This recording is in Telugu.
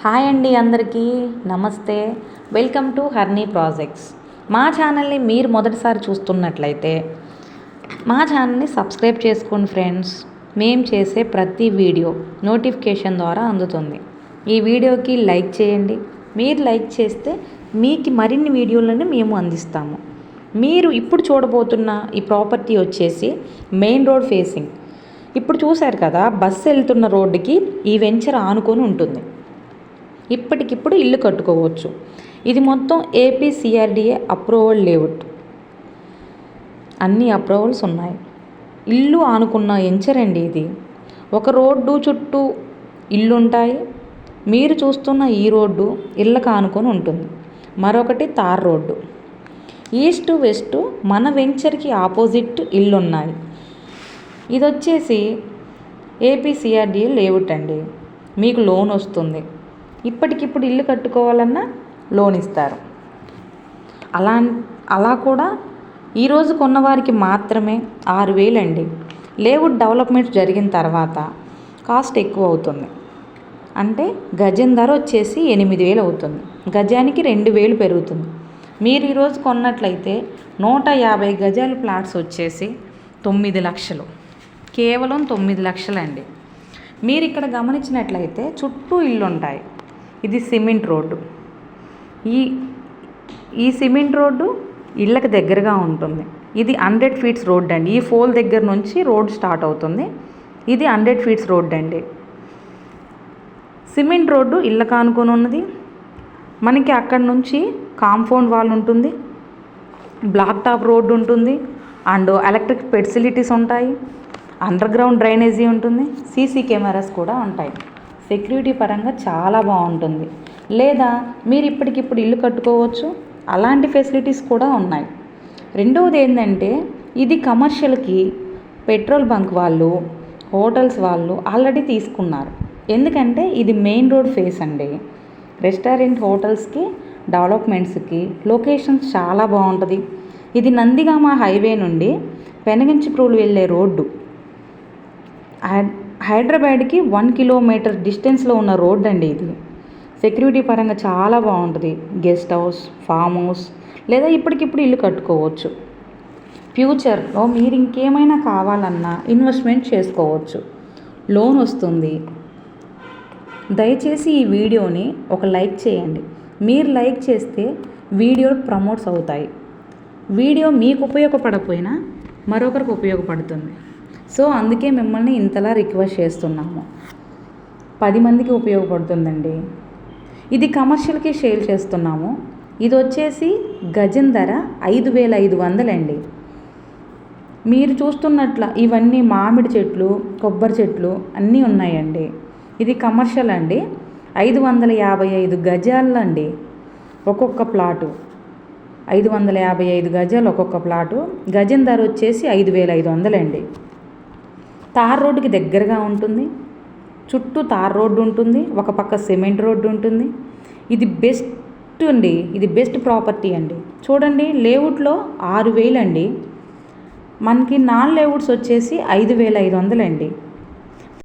హాయ్ అండి, అందరికీ నమస్తే. Welcome to హర్నీ projects. మా ఛానల్ని మీరు మొదటిసారి చూస్తున్నట్లయితే మా ఛానల్ని సబ్స్క్రైబ్ చేసుకోండి ఫ్రెండ్స్. మేము చేసే ప్రతి వీడియో నోటిఫికేషన్ ద్వారా అందుతుంది. ఈ వీడియోకి లైక్ చేయండి. మీరు లైక్ చేస్తే మీకు మరిన్ని వీడియోలను మేము అందిస్తాము. మీరు ఇప్పుడు చూడబోతున్న ఈ ప్రాపర్టీ వచ్చేసి మెయిన్ రోడ్ ఫేసింగ్. ఇప్పుడు చూశారు కదా, బస్సు వెళ్తున్న రోడ్డుకి ఈ వెంచర్ ఆనుకొని ఉంటుంది. ఇప్పటికిప్పుడు ఇల్లు కట్టుకోవచ్చు. ఇది మొత్తం ఏపీసీఆర్డీఏ అప్రూవల్ లేఅవుట్. అన్ని అప్రూవల్స్ ఉన్నాయి. ఇల్లు ఆనుకున్న వెంచర్ అండి ఇది. ఒక రోడ్డు చుట్టూ ఇల్లుంటాయి. మీరు చూస్తున్న ఈ రోడ్డు ఇళ్ళకు ఆనుకొని ఉంటుంది. మరొకటి తార్ రోడ్డు. ఈస్ట్ వెస్ట్ మన వెంచర్కి ఆపోజిట్ ఇల్లున్నాయి. ఇది వచ్చేసి ఏపీసీఆర్డీఏ లేఅవుట్ అండి. మీకు లోన్ వస్తుంది. ఇప్పటికిప్పుడు ఇల్లు కట్టుకోవాలన్నా లోన్ ఇస్తారు. అలా కూడా ఈరోజు కొన్నవారికి మాత్రమే 6,000 అండి. లేఅవుట్ డెవలప్మెంట్ జరిగిన తర్వాత కాస్ట్ ఎక్కువ అవుతుంది. అంటే గజం ధర వచ్చేసి 8,000 అవుతుంది. గజానికి 2,000 పెరుగుతుంది. మీరు ఈరోజు కొన్నట్లయితే 150 గజాల ప్లాట్స్ వచ్చేసి 9 లక్షలు. కేవలం 9 లక్షలు అండి. మీరు ఇక్కడ గమనించినట్లయితే చుట్టూ ఇల్లు ఉంటాయి. ఇది సిమెంట్ రోడ్డు. ఈ సిమెంట్ రోడ్డు ఇళ్ళకి దగ్గరగా ఉంటుంది. ఇది 100 ఫీట్స్ రోడ్ అండి. ఈ ఫోల్ దగ్గర నుంచి రోడ్ స్టార్ట్ అవుతుంది. ఇది 100 ఫీట్స్ రోడ్ అండి. సిమెంట్ రోడ్డు ఇళ్ళకు ఆనుకొని ఉన్నది. మనకి అక్కడ నుంచి కాంపౌండ్ వాల్ ఉంటుంది, బ్లాక్ టాప్ రోడ్డు ఉంటుంది, అండ్ ఎలక్ట్రిక్ ఫెసిలిటీస్ ఉంటాయి, అండర్ గ్రౌండ్ డ్రైనేజీ ఉంటుంది, సీసీ కెమెరాస్ కూడా ఉంటాయి. సెక్యూరిటీ పరంగా చాలా బాగుంటుంది. లేదా మీరు ఇప్పటికిప్పుడు ఇల్లు కట్టుకోవచ్చు. అలాంటి ఫెసిలిటీస్ కూడా ఉన్నాయి. రెండవది ఏంటంటే, ఇది కమర్షియల్కి పెట్రోల్ బంక్ వాళ్ళు, హోటల్స్ వాళ్ళు ఆల్రెడీ తీసుకున్నారు. ఎందుకంటే ఇది మెయిన్ రోడ్ ఫేస్ అండి. రెస్టారెంట్, హోటల్స్కి, డెవలప్మెంట్స్కి లొకేషన్స్ చాలా బాగుంటుంది. ఇది నందిగామ హైవే నుండి పెనగంచిప్రోలు వెళ్ళే రోడ్డు. హైదరాబాద్కి 1 కిలోమీటర్ డిస్టెన్స్లో ఉన్న రోడ్ అండి ఇది. సెక్యూరిటీ పరంగా చాలా బాగుంటుంది. గెస్ట్ హౌస్, ఫామ్ హౌస్ లేదా ఇప్పటికిప్పుడు ఇల్లు కట్టుకోవచ్చు. ఫ్యూచర్లో మీరు ఇంకేమైనా కావాలన్నా ఇన్వెస్ట్మెంట్ చేసుకోవచ్చు. లోన్ వస్తుంది. దయచేసి ఈ వీడియోని ఒక లైక్ చేయండి. మీరు లైక్ చేస్తే వీడియో ప్రమోట్స్ అవుతాయి. వీడియో మీకు ఉపయోగపడకపోయినా మరొకరికి ఉపయోగపడుతుంది. సో అందుకే మిమ్మల్ని ఇంతలా రిక్వెస్ట్ చేస్తున్నాము. 10 మందికి ఉపయోగపడుతుందండి. ఇది కమర్షియల్కి సేల్ చేస్తున్నాము. ఇది వచ్చేసి గజం ధర 5,500 అండి. మీరు చూస్తున్నట్ల ఇవన్నీ మామిడి చెట్లు, కొబ్బరి చెట్లు అన్నీ ఉన్నాయండి. ఇది కమర్షియల్ అండి. 555 గజాలు అండి ఒక్కొక్క ప్లాటు. 555 గజాలు ఒక్కొక్క ప్లాటు. గజం ధర వచ్చేసి 5,500 అండి. తార్ రోడ్డుకి దగ్గరగా ఉంటుంది. చుట్టూ తార్ రోడ్డు ఉంటుంది. ఒక పక్క సిమెంట్ రోడ్డు ఉంటుంది. ఇది బెస్ట్ అండి. ఇది బెస్ట్ ప్రాపర్టీ అండి. చూడండి, లేఅవుట్లో 6,000 అండి. మనకి నాన్ లేఅవుట్స్ వచ్చేసి 5,500 అండి.